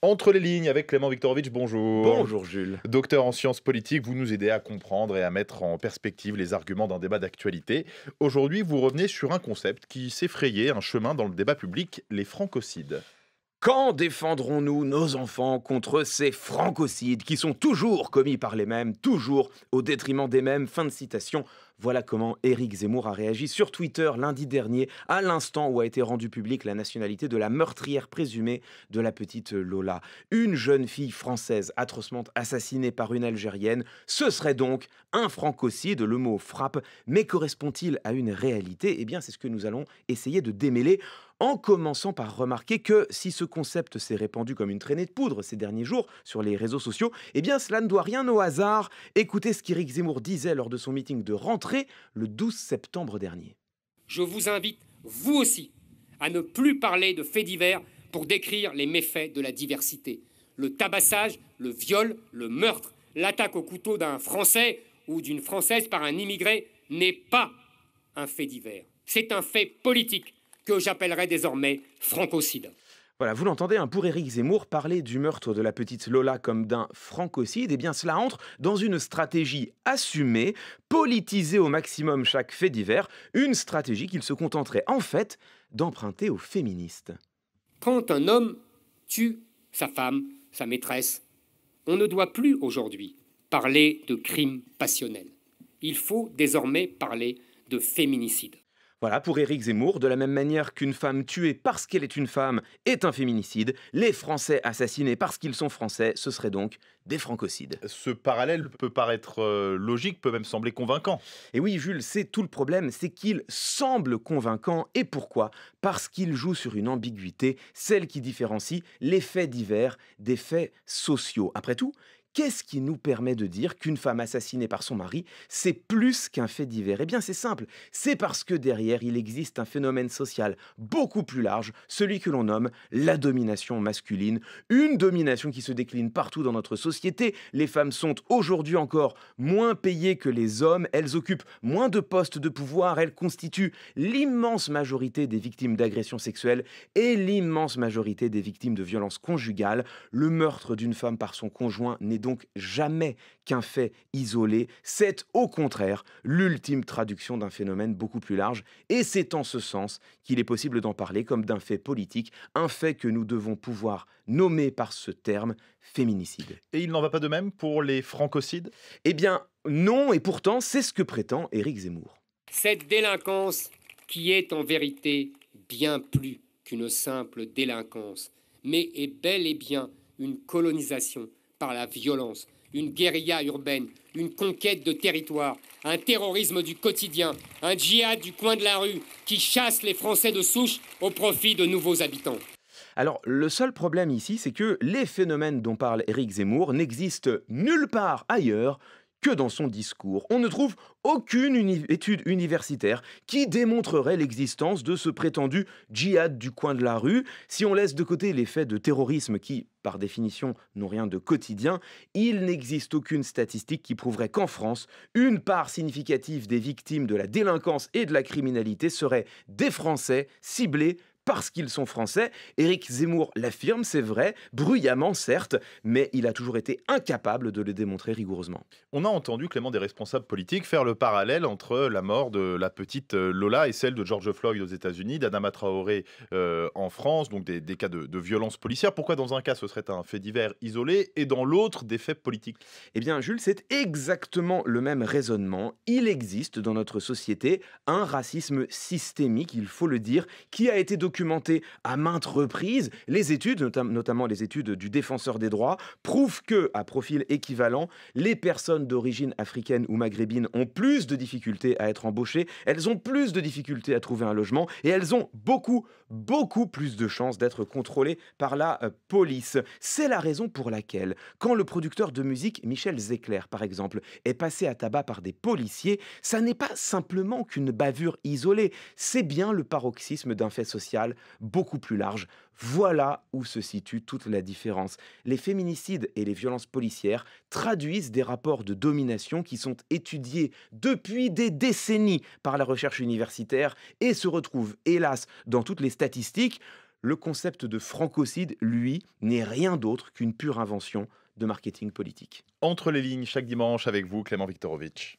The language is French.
Entre les lignes avec Clément Viktorovitch, bonjour. Bonjour Jules. Docteur en sciences politiques, vous nous aidez à comprendre et à mettre en perspective les arguments d'un débat d'actualité. Aujourd'hui, vous revenez sur un concept qui s'est frayé un chemin dans le débat public, les francocides. Quand défendrons-nous nos enfants contre ces francocides qui sont toujours commis par les mêmes, toujours au détriment des mêmes? Fin de citation. Voilà comment Éric Zemmour a réagi sur Twitter lundi dernier, à l'instant où a été rendue publique la nationalité de la meurtrière présumée de la petite Lola. Une jeune fille française atrocement assassinée par une Algérienne. Ce serait donc un francocide, le mot frappe, mais correspond-il à une réalité? Eh bien, c'est ce que nous allons essayer de démêler, en commençant par remarquer que si ce concept s'est répandu comme une traînée de poudre ces derniers jours sur les réseaux sociaux, eh bien cela ne doit rien au hasard. Écoutez ce qu'Éric Zemmour disait lors de son meeting de rentrée le 12 septembre dernier. Je vous invite, vous aussi, à ne plus parler de faits divers pour décrire les méfaits de la diversité. Le tabassage, le viol, le meurtre, l'attaque au couteau d'un Français ou d'une Française par un immigré n'est pas un fait divers. C'est un fait politique que j'appellerai désormais francocide. Voilà, vous l'entendez, pour Éric Zemmour, parler du meurtre de la petite Lola comme d'un francocide, eh bien cela entre dans une stratégie assumée, politiser au maximum chaque fait divers, une stratégie qu'il se contenterait en fait d'emprunter aux féministes. Quand un homme tue sa femme, sa maîtresse, on ne doit plus aujourd'hui parler de crime passionnel. Il faut désormais parler de féminicide. Voilà, pour Éric Zemmour, de la même manière qu'une femme tuée parce qu'elle est une femme est un féminicide, les Français assassinés parce qu'ils sont français, ce serait donc des francocides. Ce parallèle peut paraître logique, peut même sembler convaincant. Et oui, Jules, c'est tout le problème, c'est qu'il semble convaincant. Et pourquoi? Parce qu'il joue sur une ambiguïté, celle qui différencie les faits divers des faits sociaux. Après tout, qu'est-ce qui nous permet de dire qu'une femme assassinée par son mari, c'est plus qu'un fait divers? Eh bien, c'est simple. C'est parce que derrière, il existe un phénomène social beaucoup plus large, celui que l'on nomme la domination masculine. Une domination qui se décline partout dans notre société. Les femmes sont aujourd'hui encore moins payées que les hommes. Elles occupent moins de postes de pouvoir. Elles constituent l'immense majorité des victimes d'agressions sexuelles et l'immense majorité des victimes de violences conjugales. Le meurtre d'une femme par son conjoint n'est donc jamais qu'un fait isolé, c'est au contraire l'ultime traduction d'un phénomène beaucoup plus large, et c'est en ce sens qu'il est possible d'en parler comme d'un fait politique, un fait que nous devons pouvoir nommer par ce terme, féminicide. Et il n'en va pas de même pour les francocides? Eh bien non, et pourtant c'est ce que prétend Éric Zemmour. Cette délinquance qui est en vérité bien plus qu'une simple délinquance, mais est bel et bien une colonisation par la violence, une guérilla urbaine, une conquête de territoire, un terrorisme du quotidien, un djihad du coin de la rue qui chasse les Français de souche au profit de nouveaux habitants. Alors, le seul problème ici, c'est que les phénomènes dont parle Éric Zemmour n'existent nulle part ailleurs que dans son discours. On ne trouve aucune étude universitaire qui démontrerait l'existence de ce prétendu djihad du coin de la rue. Si on laisse de côté les faits de terrorisme qui, par définition, n'ont rien de quotidien, il n'existe aucune statistique qui prouverait qu'en France, une part significative des victimes de la délinquance et de la criminalité seraient des Français ciblés parce qu'ils sont français. Éric Zemmour l'affirme, c'est vrai, bruyamment certes, mais il a toujours été incapable de le démontrer rigoureusement. On a entendu Clément des responsables politiques faire le parallèle entre la mort de la petite Lola et celle de George Floyd aux États-Unis, d'Adama Traoré en France, donc des cas de violence policière. Pourquoi dans un cas ce serait un fait divers isolé et dans l'autre des faits politiques? Eh bien Jules, c'est exactement le même raisonnement. Il existe dans notre société un racisme systémique, il faut le dire, qui a été documenté à maintes reprises. Les études, notamment les études du Défenseur des droits, prouvent que, à profil équivalent, les personnes d'origine africaine ou maghrébine ont plus de difficultés à être embauchées, elles ont plus de difficultés à trouver un logement et elles ont beaucoup plus de chances d'être contrôlées par la police. C'est la raison pour laquelle, quand le producteur de musique Michel Zecler, par exemple, est passé à tabac par des policiers, ça n'est pas simplement qu'une bavure isolée, c'est bien le paroxysme d'un fait social beaucoup plus large. Voilà où se situe toute la différence. Les féminicides et les violences policières traduisent des rapports de domination qui sont étudiés depuis des décennies par la recherche universitaire et se retrouvent, hélas, dans toutes les statistiques. Le concept de francocide, lui, n'est rien d'autre qu'une pure invention de marketing politique. Entre les lignes, chaque dimanche avec vous, Clément Viktorovitch.